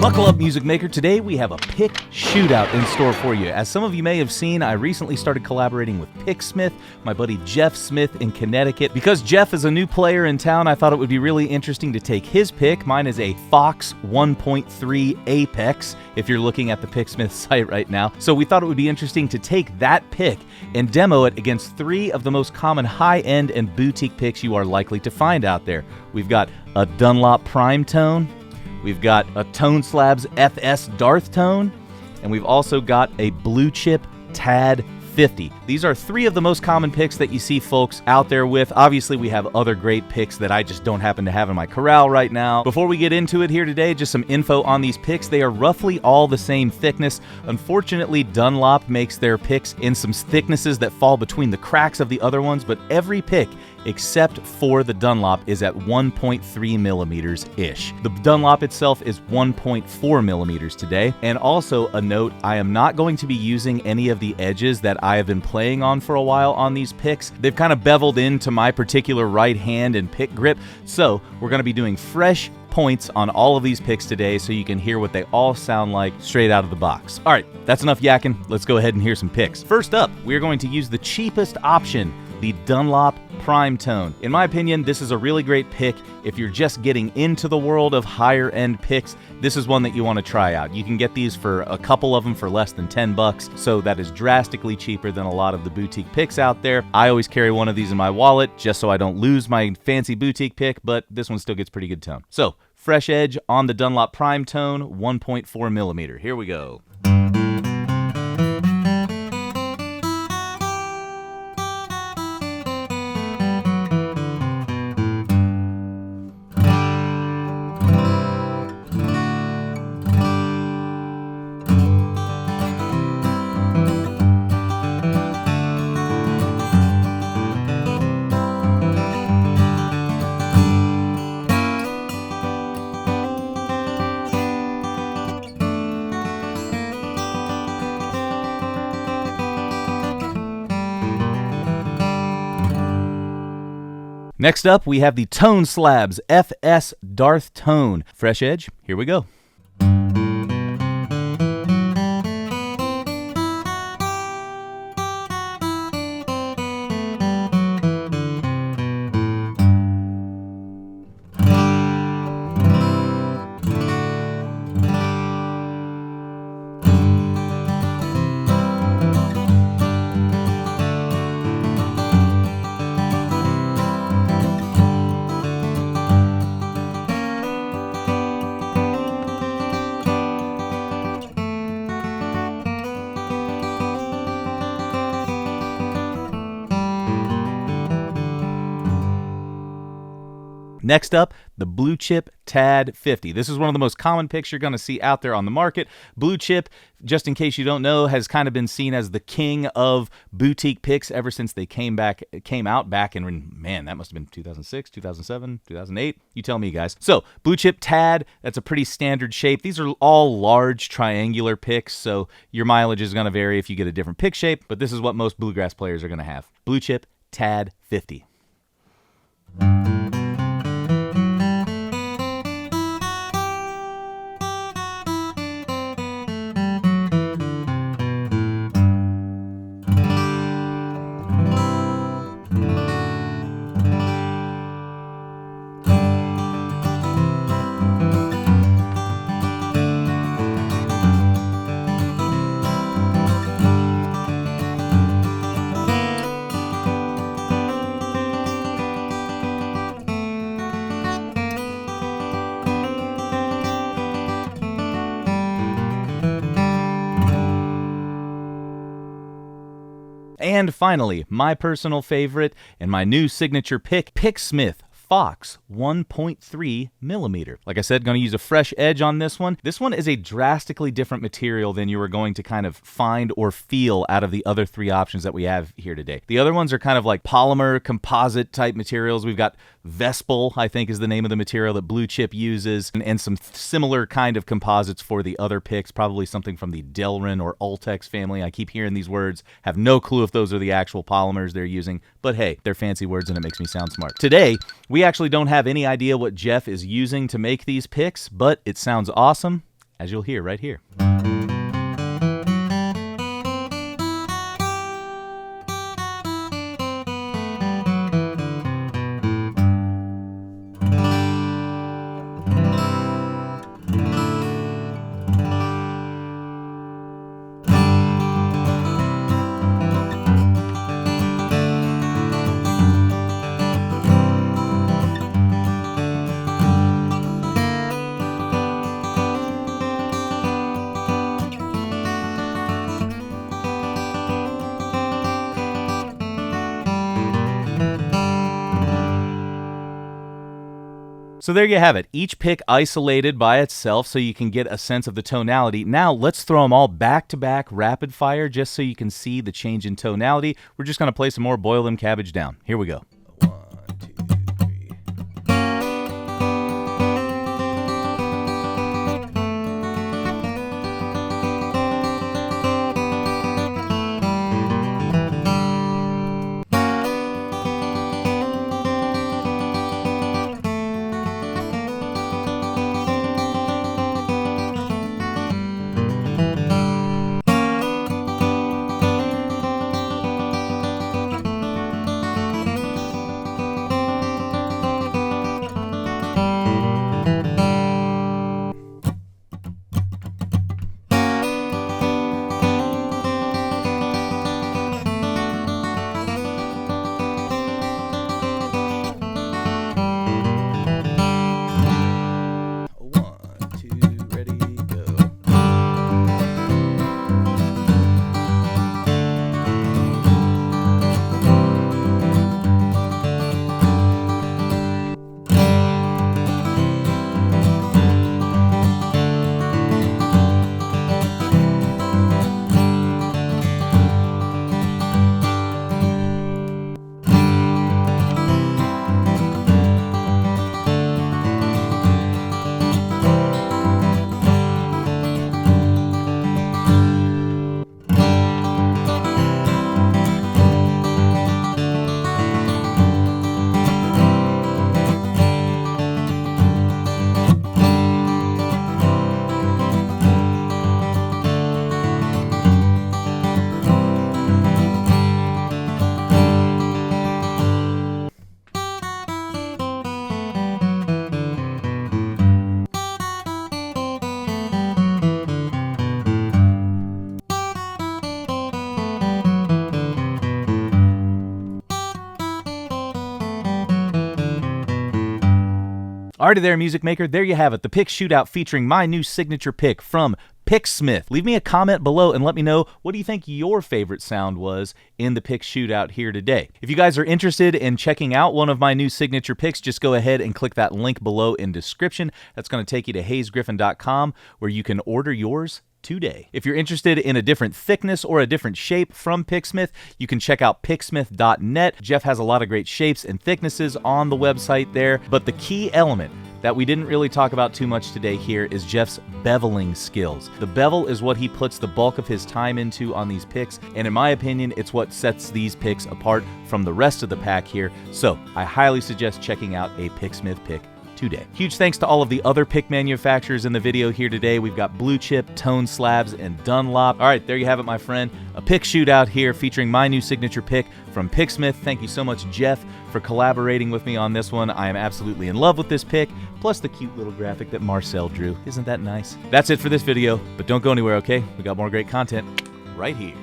Buckle up, music maker. Today we have a pick shootout in store for you. As some of you may have seen, I recently started collaborating with Picksmith, my buddy Jeff Smith in Connecticut. Because Jeff is a new player in town, I thought it would be really interesting to take his pick. Mine is a Fox 1.3 Apex, if you're looking at the Picksmith site right now. So we thought it would be interesting to take that pick and demo it against three of the most common high-end and boutique picks you are likely to find out there. We've got a Dunlop Primetone, we've got a Toneslabs FS Darth Tone, and we've also got a Blue Chip Tad 50. These are three of the most common picks that you see folks out there with. Obviously, we have other great picks that I just don't happen to have in my corral right now. Before we get into it here today, just some info on these picks. They are roughly all the same thickness. Unfortunately, Dunlop makes their picks in some thicknesses that fall between the cracks of the other ones, but every pick except for the Dunlop is at 1.3 millimeters-ish. The Dunlop itself is 1.4 millimeters today. And also a note, I am not going to be using any of the edges that I have been playing on for a while on these picks. They've kind of beveled into my particular right hand and pick grip, so we're going to be doing fresh points on all of these picks today so you can hear what they all sound like straight out of the box. All right, that's enough yakking. Let's go ahead and hear some picks. First up, we're going to use the cheapest option, the Dunlop Primetone. In my opinion, this is a really great pick. If you're just getting into the world of higher end picks, this is one that you want to try out. You can get these for a couple of them for less than 10 bucks, so that is drastically cheaper than a lot of the boutique picks out there. I always carry one of these in my wallet just so I don't lose my fancy boutique pick, but this one still gets pretty good tone. So, fresh edge on the Dunlop Primetone, 1.4 millimeter. Here we go. Next up, we have the Toneslabs FS Darth Tone. Fresh edge, here we go. Next up, the Blue Chip Tad 50. This is one of the most common picks you're going to see out there on the market. Blue Chip, just in case you don't know, has kind of been seen as the king of boutique picks ever since they came out back in, man, that must have been 2006, 2007, 2008. You tell me, guys. So, Blue Chip Tad, that's a pretty standard shape. These are all large triangular picks, so your mileage is going to vary if you get a different pick shape, but this is what most bluegrass players are going to have. Blue Chip Tad 50. And finally, my personal favorite and my new signature pick, Picksmith Fox 1.3 millimeter. Like I said, going to use a fresh edge on this one. This one is a drastically different material than you are going to kind of find or feel out of the other three options that we have here today. The other ones are kind of like polymer, composite type materials. We've got Vespel, I think is the name of the material that Blue Chip uses, and some similar kind of composites for the other picks, probably something from the Delrin or Ultex family. I keep hearing these words, have no clue if those are the actual polymers they're using, but hey, they're fancy words and it makes me sound smart. Today, we actually don't have any idea what Jeff is using to make these picks, but it sounds awesome, as you'll hear right here. So there you have it, each pick isolated by itself so you can get a sense of the tonality. Now let's throw them all back to back rapid fire just so you can see the change in tonality. We're just going to play some more Boil Them Cabbage Down. Here we go. 1, 2, 3. Alrighty there, music maker, there you have it, the pick shootout featuring my new signature pick from Picksmith. Leave me a comment below and let me know what do you think your favorite sound was in the pick shootout here today. If you guys are interested in checking out one of my new signature picks, just go ahead and click that link below in description. That's going to take you to hayesgriffin.com where you can order yours today. If you're interested in a different thickness or a different shape from Picksmith, you can check out picksmith.net. Jeff has a lot of great shapes and thicknesses on the website there, but the key element that we didn't really talk about too much today here is Jeff's beveling skills. The bevel is what he puts the bulk of his time into on these picks, and in my opinion, it's what sets these picks apart from the rest of the pack here, so I highly suggest checking out a Picksmith pick today. Huge thanks to all of the other pick manufacturers in the video here today. We've got Blue Chip, Toneslabs, and Dunlop. All right, there you have it, my friend. A pick shootout here featuring my new signature pick from Picksmith. Thank you so much, Jeff, for collaborating with me on this one. I am absolutely in love with this pick, plus the cute little graphic that Marcel drew. Isn't that nice? That's it for this video, but don't go anywhere, okay? We got more great content right here.